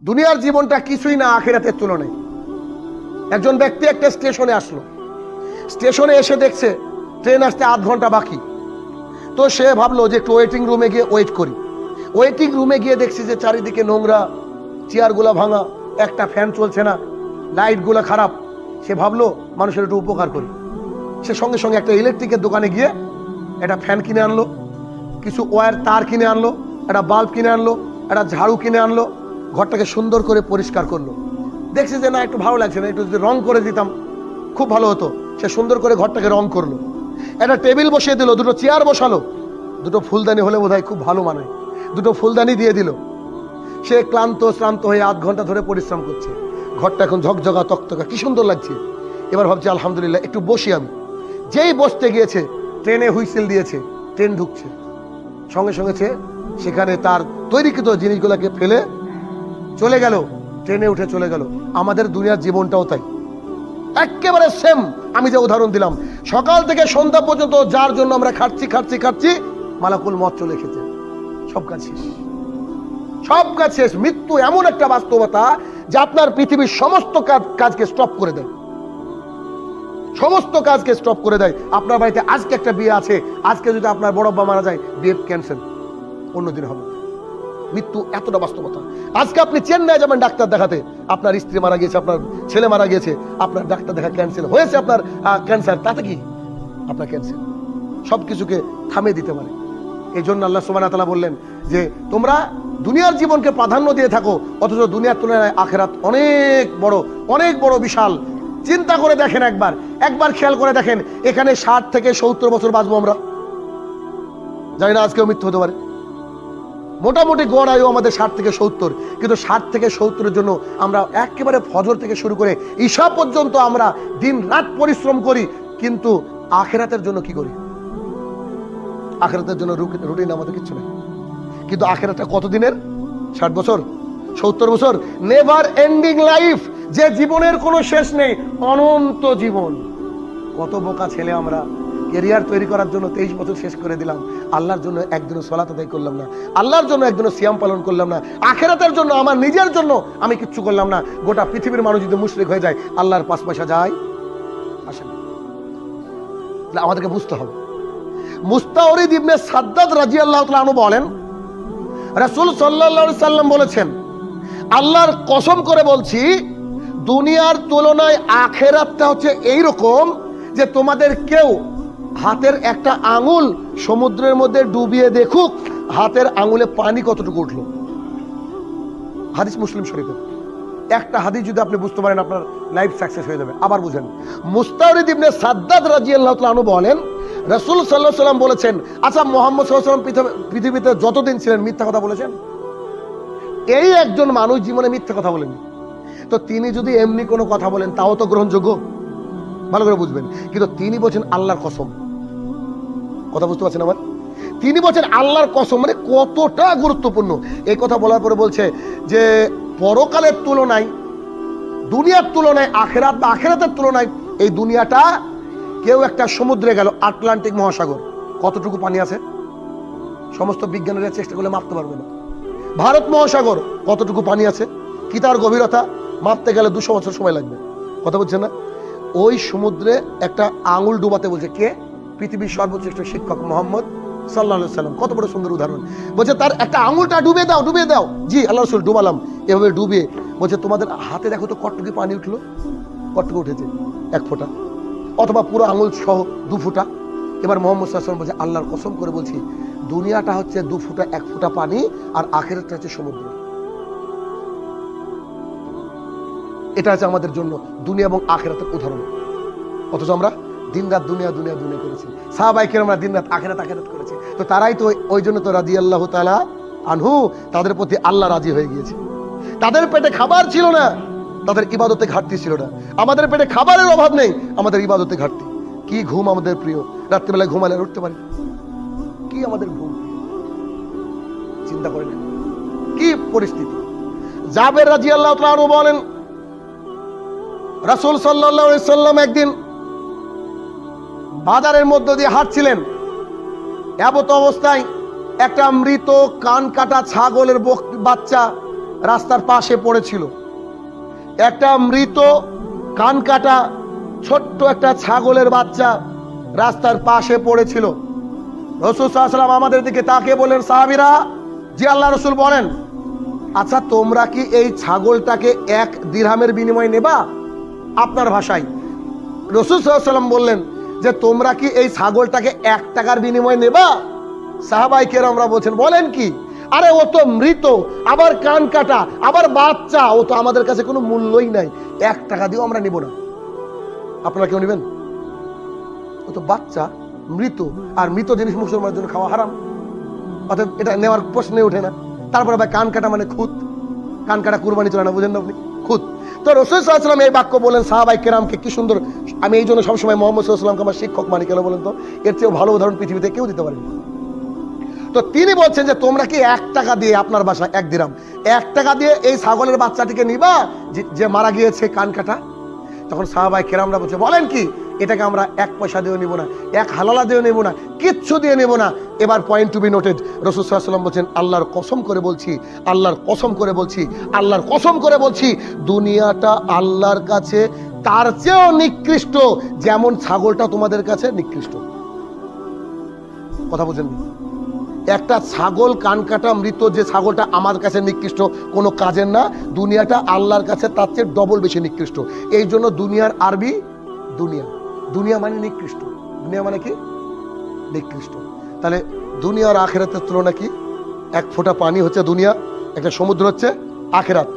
দুনিয়ার জীবনটা কিছুই না আখিরাতের তুলনায়। একজন ব্যক্তি একটা স্টেশনে আসলো, স্টেশনে এসে দেখছে ট্রেন আসতে আধ ঘন্টা বাকি। তো সে ভাবলো যে একটু ওয়েটিং রুমে গিয়ে ওয়েট করি। ওয়েটিং রুমে গিয়ে দেখছি যে চারিদিকে নোংরা, চেয়ারগুলা ভাঙা, একটা ফ্যান চলছে না, লাইটগুলো খারাপ। সে ভাবলো মানুষের একটু উপকার করি। সে সঙ্গে সঙ্গে একটা ইলেকট্রিকের দোকানে গিয়ে একটা ফ্যান কিনে আনলো, কিছু ওয়্যার তার কিনে আনলো, একটা বাল্ব কিনে আনলো, একটা ঝাড়ু কিনে আনলো, ঘরটাকে সুন্দর করে পরিষ্কার করলো। দেখছি যে না, একটু ভালো লাগছে না, একটু যদি রং করে দিতাম খুব ভালো হতো। সে সুন্দর করে ঘরটাকে রং করলো, একটা টেবিল বসিয়ে দিল, দুটো চেয়ার বসালো, দুটো ফুলদানি হলে বোধহয় খুব ভালো মানায়, দুটো ফুলদানি দিয়ে দিল। সে ক্লান্ত শ্রান্ত হয়ে আধ ঘন্টা ধরে পরিশ্রম করছে। ঘরটা এখন ঝকঝকা তকতকা, কি সুন্দর লাগছে। এবার ভাবছে আলহামদুলিল্লাহ একটু বসি আমি। যেই বসতে গিয়েছে ট্রেনে হুইসেল দিয়েছে, ট্রেন ঢুকছে। সঙ্গে সঙ্গে সেখানে তার তৈরিকৃত জিনিসগুলোকে ফেলে চলে গেল, ট্রেনে উঠে চলে গেল। আমাদের দুনিয়ার জীবনটাও তাই, একেবারে সেম। আমি যে উদাহরণ দিলাম, সকাল থেকে সন্ধ্যা পর্যন্ত যার জন্য আমরা খাচ্ছি খাচ্ছি খাচ্ছি, মালাকুল মউত চলে এসেছে, সব কাজ শেষ, সব কাজ শেষ। মৃত্যু এমন একটা বাস্তবতা যে আপনার পৃথিবীর সমস্ত কাজকে স্টপ করে দেয়, সমস্ত কাজকে স্টপ করে দেয়। আপনার বাড়িতে আজকে একটা বিয়ে আছে, আজকে যদি আপনার বড় আব্বা মারা যায়, বিয়ে ক্যান্সেল, অন্যদিন হবে। মৃত্যু এতটা বাস্তবতা। আজকে আপনি চেন্নাই যাবেন ডাক্তার দেখাতে, আপনার স্ত্রী মারা গিয়েছে, আপনার ছেলে মারা গিয়েছে, আপনার ডাক্তার দেখা ক্যান্সেল হয়েছে, আপনার ক্যান্সার, তাতে কি আপনার ক্যান্সার সবকিছুকে থামিয়ে দিতে পারে। এই জন্য আল্লাহ সুবহানাহু ওয়া তাআলা বললেন যে তোমরা দুনিয়ার জীবনকে প্রাধান্য দিয়ে থাকো, অথচ দুনিয়ার তুলনায় আখিরাত অনেক বড়, অনেক বড়, বিশাল। চিন্তা করে দেখেন, একবার খেয়াল করে দেখেন, এখানে 60 থেকে 70 বছর বাঁচবো আমরা, জানি না আজকেও মৃত্যু হতে পারে। মোটামুটি গড় আয়ু আমাদের 60 থেকে 70, কিন্তু 60 থেকে 70-এর জন্য আমরা একেবারে ফজর থেকে শুরু করে ঈশা পর্যন্ত আমরা দিন রাত পরিশ্রম করি, কিন্তু আখিরাতের জন্য কি করি? আখিরাতের জন্য রুটিন আমাদের কিছু নেই। কিন্তু আখিরাতটা কতদিনের? 60 বছর, 70 বছর, নেভার এন্ডিং লাইফ, যে জীবনের কোনো শেষ নেই, অনন্ত জীবন। কত বোকা ছেলে আমরা, ক্যারিয়ার তৈরি করার জন্য 23 বছর শেষ করে দিলাম, আল্লাহর জন্য একদিনও সালাত আদায় করলাম না, আল্লাহর জন্য একদিনও সিয়াম পালন করলাম না, আখিরাতের জন্য, আমার নিজের জন্য আমি কিচ্ছু করলাম না। গোটা পৃথিবীর মানুষ যদি মুশরিক হয়ে যায়, আল্লাহর 5 পয়সা যায় আসে না। আমাদেরকে বুঝতে হবে। মুস্তাওরিদ ইবনে সাদ্দাদ রাদিয়াল্লাহু তাআলা আনহু বলেন, রাসূল সাল্লাল্লাহু আলাইহি সাল্লাম বলেছেন, আল্লাহর কসম করে বলছি, দুনিয়ার তুলনায় আখিরাতটা হচ্ছে এইরকম যে তোমাদের কেউ হাতের একটা আঙুল সমুদ্রের মধ্যে ডুবিয়ে দেখুক, হাতের আঙুলে পানি কতটুকু উঠলো। হাদিস মুসলিম শরীফের। একটা হাদিস যদি আপনি বুঝতে পারেন, আপনার লাইফ সাকসেস হয়ে যাবে। আবার বুঝেন, মুস্তাওরিদ ইবনে সাদ্দাদ রাদিয়াল্লাহু তাআলা আনহু বলেন, রাসূল সাল্লাল্লাহু আলাইহি ওয়াসাল্লাম বলেছেন, আচ্ছা মুহাম্মদ সাল্লাল্লাহু আলাইহি ওয়াসাল্লাম পৃথিবীতে যতদিন ছিলেন মিথ্যা কথা বলেছেন? এই একজন মানুষ জীবনে মিথ্যা কথা বলেননি। তো তিনি যদি এমনি কোনো কথা বলেন তাও তো গ্রহণযোগ্য, ভালো করে বুঝবেন। কিন্তু তিনি বলছেন আল্লাহর কসম, কথা বুঝতে পারছেন আমার? তিনি বলছেন আল্লাহর কসম, মানে কতটা গুরুত্বপূর্ণ। এই কথা বলার পরে বলছে যে পরকালের তুলনায়, দুনিয়ার তুলনায় আখিরাত বা আখিরাতের তুলনায় এই দুনিয়াটা, কেউ একটা সমুদ্রে গেল, আটলান্টিক মহাসাগর, কতটুকু পানি আছে সমস্ত বিজ্ঞানীরা চেষ্টা করলে মাপতে পারবে না। ভারত মহাসাগর কতটুকু পানি আছে, কি তার গভীরতা, মাপতে গেলে 200 বছর সময় লাগবে। কথা বলছেন না? ওই সমুদ্রে একটা আঙুল ডুবাতে বলছে কে? পৃথিবীর সর্বশ্রেষ্ঠ শিক্ষক মুহাম্মদ সাল্লাল্লাহু আলাইহি ওয়াসাল্লাম। কত বড় সুন্দর উদাহরণ। বলছে তার একটা আঙুলটা ডুবিয়ে দাও, ডুবিয়ে দাও। জি আল্লাহ রাসূল, ডুবালাম। এভাবে ডুবিয়ে বলছে তোমাদের হাতে দেখো তো কতটুকু পানি উঠলো, কতটুকু উঠেছে? 1 ফোঁটা, অথবা পুরো আঙুল সহ 2 ফোঁটা। এবার মুহাম্মদ সাল্লাল্লাহু আলাইহি ওয়াসাল্লাম বলছে আল্লাহর কসম করে বলছি, দুনিয়াটা হচ্ছে 2 ফোঁটা, 1 ফোঁটা পানি, আর আখিরাতটা হচ্ছে সমুদ্র। এটা হচ্ছে আমাদের জন্য দুনিয়া এবং আখিরাতের উদাহরণ। অথচ আমরা দিনরাত দুনিয়া দুনিয়া দুনিয়া করেছি। সাহাবায়ে কেরামরা দিনরাত আখিরাত আখিরাত করেছে। তো তারাই তো ওই জন্য তো রাদিয়াল্লাহু তাআলা আনহু, তাদের প্রতি আল্লাহ রাজি হয়ে গিয়েছে। তাদের পেটে খাবার ছিল না, তাদের ইবাদতে ঘাটতি ছিল না। আমাদের পেটে খাবারের অভাব নেই, আমাদের ইবাদতে ঘাটতি। কি ঘুম আমাদের প্রিয়, রাত্রিবেলায় ঘুমালে আর উঠতে পারি, কি আমাদের ঘুম, চিন্তা করে না কি পরিস্থিতি। জাবের রাদিয়াল্লাহু তাআলা আনহু বলেন, রাসূল সাল্লাল্লাহু আলাইহি সাল্লাম একদিন বাজারের মধ্য দিয়ে হাঁটছিলেন। এমত অবস্থায় একটা মৃত কান কাটা ছাগলের বাচ্চা রাস্তার পাশে পড়েছিল। একটা মৃত কান কাটা ছোট্ট একটা ছাগলের বাচ্চা রাস্তার পাশে পড়েছিল। রাসূল সাল্লাল্লাহু আলাইহি ওয়াসাল্লাম আমাদের দিকে তাকিয়ে বলেন, সাহাবীরা, জি আল্লাহ রাসূল বলেন, আচ্ছা তোমরা কি এই ছাগলটাকে 1 দিরহামের বিনিময়ে নেবা? আপনার ভাষায় রাসূল সাল্লাল্লাহু আলাইহি ওয়াসাল্লাম বললেন যে তোমরা কি এই ছাগলটাকে 1 টাকার বিনিময়ে নেবা? সাহাবায়ে কেরামরা বলছেন, বলেন কি? আরে ও তো মৃত, আবার কান কাটা, আবার বাচ্চা, ও তো আমাদের কাছে কোনো মূল্যই নাই, 1 টাকা দিয়েও আমরা নিব না। আপনারা কেউ নেবেন? ও তো বাচ্চা, মৃত, আর মৃত জিনিস মুসলমানের জন্য খাওয়া হারাম, অতএব এটা নেওয়ার প্রশ্নে ওঠে না। তারপরে ভাই কান কাটা মানে খুদ, কান কাটা কুরবানি চলে না, বুঝেন না আপনি? খুদ। তো রাসূল সাল্লাল্লাহু আলাইহি ওয়াসাল্লাম এই বাক্য বলেন সাহাবায়ে কেরামকে, কি সুন্দর। আমি এই জন্য সবসময় মুহাম্মদ সাল্লাল্লাহু আলাইহি ওয়াসাল্লামকে আমার শিক্ষক মানি, কেন বলেন তো? এর চেয়েও ভালো উদাহরণ পৃথিবীতে কেউ দিতে পারেনি। তো তিনি বলছেন যে তোমরা কি 1 টাকা দিয়ে, আপনার বাসায় 1 দিরহাম, 1 টাকা দিয়ে এই ছাগলের বাচ্চাটিকে নিবা যে মারা গিয়েছে কান কাটা? তখন সাহাবায়ে কেরামরা বলছে, বলেন কি? এটাকে আমরা 1 পয়সা দিয়েও নিব না, 1 হালালা দিয়েও নেব না, কিচ্ছু দিয়ে নেব না। এবার পয়েন্ট টু বি নোটেড, রাসূল সাল্লাল্লাহু আলাইহি ওয়াসাল্লাম বলছেন, আল্লাহর কসম করে বলছি, আল্লাহর কসম করে বলছি, আল্লাহর কসম করে বলছি, দুনিয়াটা আল্লাহর কাছে তার চেয়েও নিকৃষ্ট যেমন ছাগলটা তোমাদের কাছে নিকৃষ্ট। কথা বুঝেন? একটা ছাগল কান কাটা মৃত যে ছাগলটা আমার কাছে নিকৃষ্ট, কোনো কাজের না, দুনিয়াটা আল্লাহর কাছে তার চেয়ে ডবল বেশি নিকৃষ্ট। এই জন্য দুনিয়ার আরবি দুনিয়া, দুনিয়া মানে নিকৃষ্ট। দুনিয়া মানে কি? নিকৃষ্ট। তাহলে দুনিয়া আর আখিরাতের তুলনা কি? 1 ফোঁটা পানি হচ্ছে দুনিয়া, একটা সমুদ্র হচ্ছে আখিরাত।